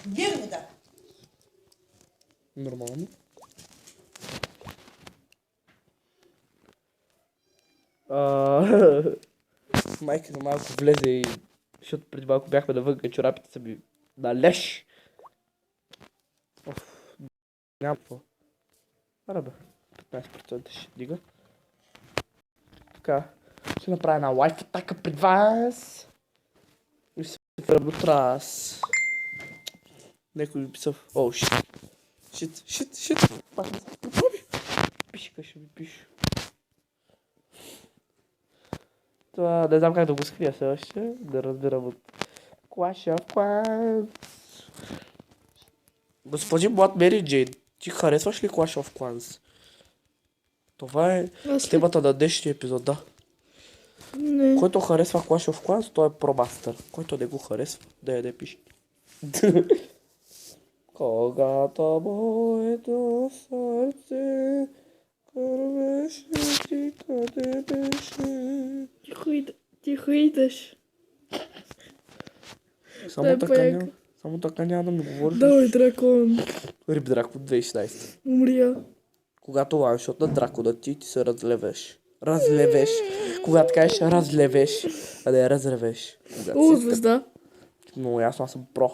Герда. Нормално. Майка на малко влезе и... Защото преди малко бяхме навънка, чорапите са ми на леш. Няма какво. Аре бе, 15% ще дига. Така, ще направя една лайф атака пред вас. И се върна от раз. Некой ми писал. О, шит. Пак не се попробви. Пиши, къде ще ми пише. Това не знам как да го скрия все още. Да разбирам от Clash of Clans. Господин Млад Мери Джейн, ти харесваш ли Clash of Clans? Това е темата на днешния епизод, да. Не. Който харесва Clash of Clans, той е пробастър. Който не го харесва, да я не пише. Когато моето сърце кървеше ти къде беше. Тихо идеш. Само така няма да ми говориш. Давай, дракон. Рип Дракон 2016. Умря. Когато ланшот на дракона ти се разлевеш. Когато кажеш разлевеш, а не разревеш. О, звезда. Много ясно, аз съм про.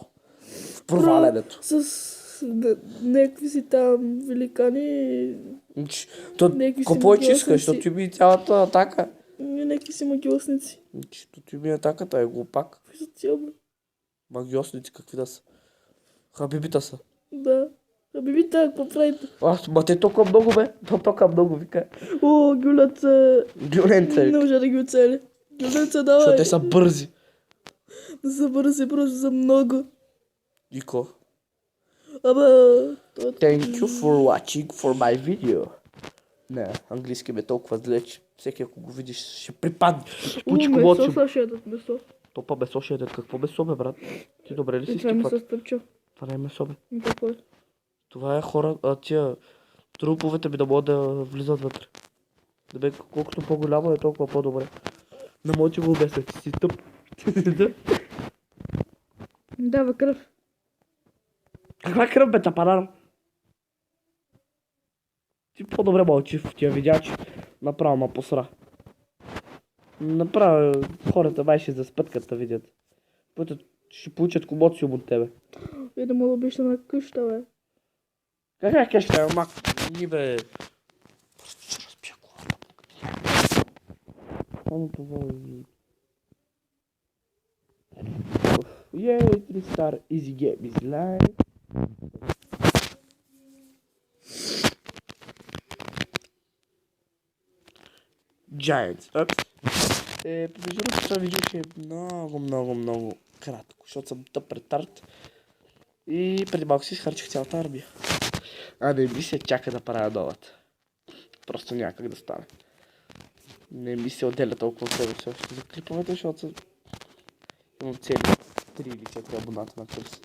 В провалянето. С някакви си там великани. Какво че искаш, защото ти ми цялата атака. Някакви си магиосници. Защото ти ми атаката е глупак. Какви са тия, бе? Магиосници какви да са? Хабибита са. Да. Хаbibi, какво правите? Ма те толкова много, бе. Толкова много, вика. О, гюлята. Гюленца. Не може да ги оцели. Гюлята, давай. Защото те са бързи. Да са бързи, просто за много. Ико. Абе... Thank you for watching for my video. Не, английски ме толкова зле, че всеки ако го видиш ще припадне. Месо са ще ядат, месо. То па месо ще ядат. Какво месо, бе, брат? Ти добре ли си Това е месо стъпват? стъпчо. Това не е месо, бе. Какво е? Това е хора, тия труповете ми да могат да влизат вътре. Да бе, колкото по-голямо е, толкова по-добре. Не мога ти го обясня, ти си тъп. Дава кръв. Каква кръв, бе, тапанар? Ти по-добре мълчи в тия видеа, че направо ма посра. Направо хората май ще заспят като видят. Пътят ще получат комоциум от тебе. Вие да мога обеща на къща, бе. Каква къща, мак? Ни, бе. Просто ще разбия колата. Само това е... Yay, 3-star easy game is live. Giants. Ups. Между другото това видео ще е много кратко, защото съм тъп ретард. И преди малко си изхарчих цялата армия. А не ми се чака да правя новата. Просто някак да стане. Не ми се отделя толкова себе си още за клиповете, защото имам цели 3 или 4 абоната на курс.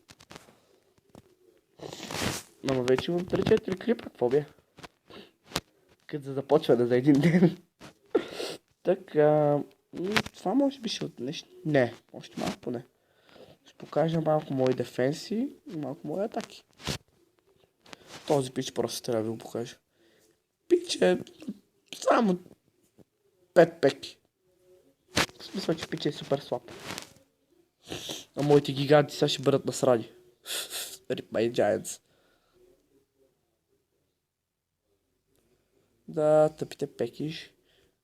Ама вече имам 3-4 клипа, какво бе? Като започва за един ден. Така, това може би ще отнеш. Не, още малко поне. Ще покажа малко мои дефенси и малко мои атаки. Този пич просто трябва да ви го покажа. Пич е само 5 пеки. В смисъл, че пич е супер слаб. А моите гиганти сега ще бъдат насрани. Rip my giants. Да, тъпите пеки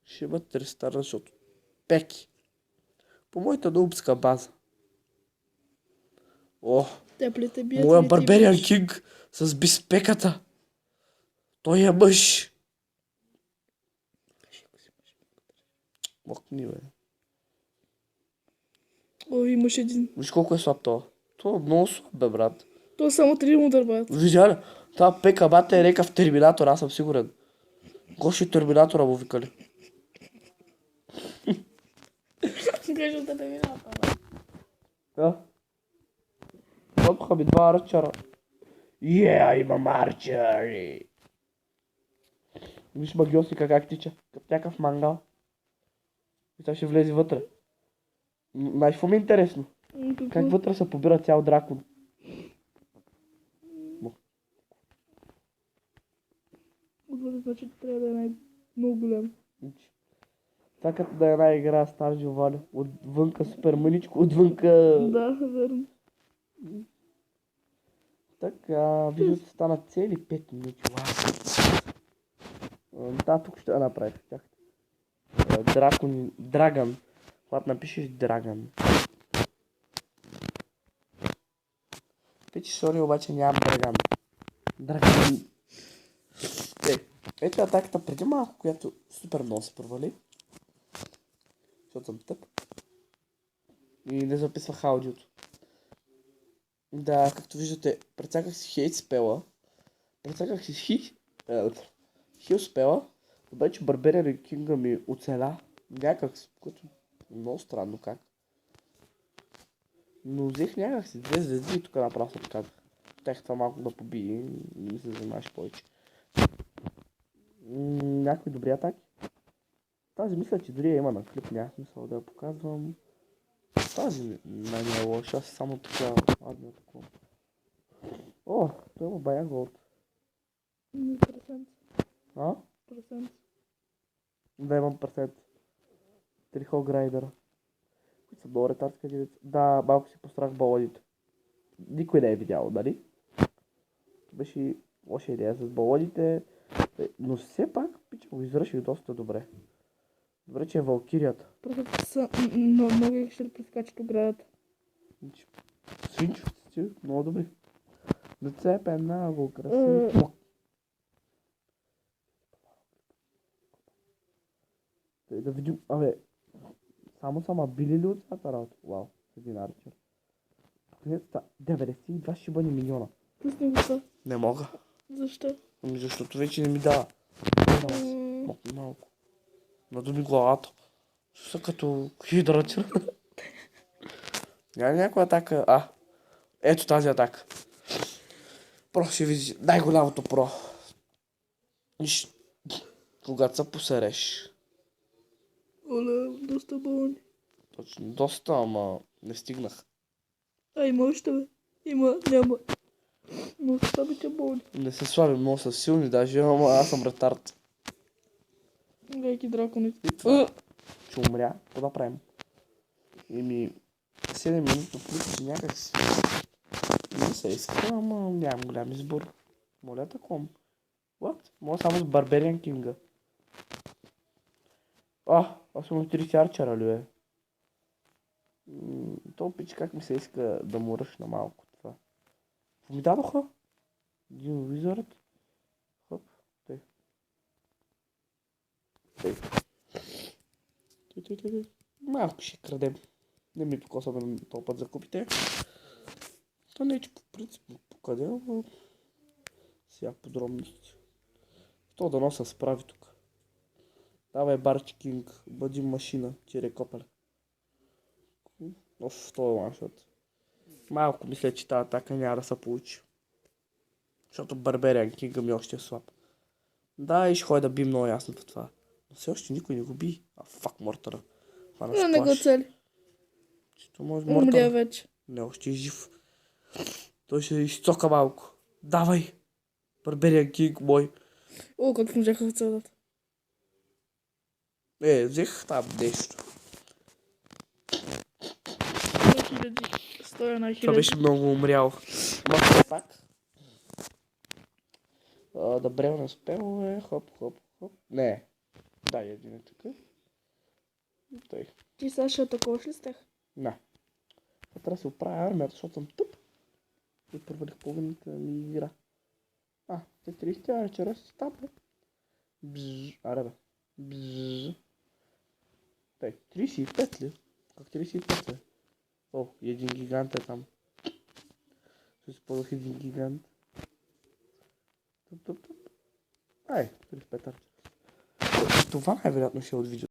ще бъдат рестарна, защото пеки. По моята нубска база. О, Теплите бият. моя Барбериан Кинг с биспеката. Той е мъж. Мокни, бе. О, имаш един. Виж колко е слаб това. Това е много слаб, бе, брат. То е само 3 му дърбат. Видя ли? Това пека бата е река в Терминатор, аз съм сигурен. Гоши Терминатора му викали. Кажа да не мината, Да. Отоха ми 2 арчера. Имам арчери. Виж магиосника как тича. Като някакъв мангал. И сега ще влезе вътре. Знаеш какво ми е интересно? Как вътре се побира цял дракон? значи трябва да е много голям. Това като да е една игра Stardew Valley. Отвънка супер мъничко, отвънка... Да, верно. Така, видеото стана цели 5 минути. Да, тук ще я направих. Чакайте. Драган. Когато напишеш Драган. Пичи, сори, обаче нямам Драган. Драган. Ето атаката преди малко, която супер много се провали. Защото съм тъп. И не записвах аудиото. Да, както виждате, прецаках си хейт спела. Прецаках си хил спела. Обаче Барбериан Кинга ми оцеля. Някак, което много странно как. Но взех някак си 2 звезди и тук направо се отказах. Тех това малко да побие и не ми се занимаваш повече. Някакви добри атаки. Тази мисля, че дори има на клип, няма смисъл да я показвам. Тази не е лоша, аз само така адна такова. О, той има бая голд. Процент. А? Процент. Да, имам процент. Трихо грайдера. Които са много ретарска девица. Да, малко си пострах балодите. Никой не е видял, нали? Беше лоша идея с балодите. Но все пак, пича, го извърших доста добре. Добре, че е Валкирията. Просто са много ще ли прескачат оградата. Свинчовци, много добри. Зацепе много красиво. Да видим, само били ли от цялата работа? Вау, с един арчер. 92 шибани милиона. Пусни го това. Не мога. Защо? Защото вече не ми дава. Малко. Надуми главата. Ще са като хидрачер. Няма някаква атака. Ето тази атака. Про ще видиш най-голямото про. Когато се посереш. Оле, доста болни. Точно, доста, ама не стигнах. Има още бе. Няма. Но слабите болни. Не се слаби, много са силни даже, ама аз съм ретард. Гледайки драконите. Ще умря, какво да правим? 7 минути плюс някак си. Не се иска, ама нямам голям избор. Моля таком. What? Мога само с Барбериан Кинга. Аз имам 30 арчера ли бе? То пич как ми се иска да му ръшна малко това. Какво ми дадоха? Един визард. Хоп, тъй. Малко ще крадем. Не ми тук особено този път закупите. То не е, че по принцип покъде, но сега подробности. То да носа справи тук. Давай Барч Кинг, бъди машина, тире копер. Това е ланшот. Малко мисля, че тази атака няма да се получи. Защото Барбериан Кинга ми още е слаб. Да, и ще ходи да би много ясно по това. Но все още никой не го би. Фак Мортъра. Не го цели. Умря вече. Не, още е жив. Той ще изцока малко. Давай! Барбериан Кинг мой. Как можаха в целата. Взех там нещо. 100 Това беше много умрял. Но все пак. Добре не успел, хоп. Не. Дай един е така. Той. Ти сега ще атакуваш ли с тях? Не. Трябва да се оправя армията, защото съм тъп. И провалих половината ми игра. Те 30 арчера си стапа. Аре бе. Тъй, 35 ли? Как 35 ли? Един гигант е там. Ще използвах един гигант. Туп. 35 арчера. Това най-вероятно ще е от видео.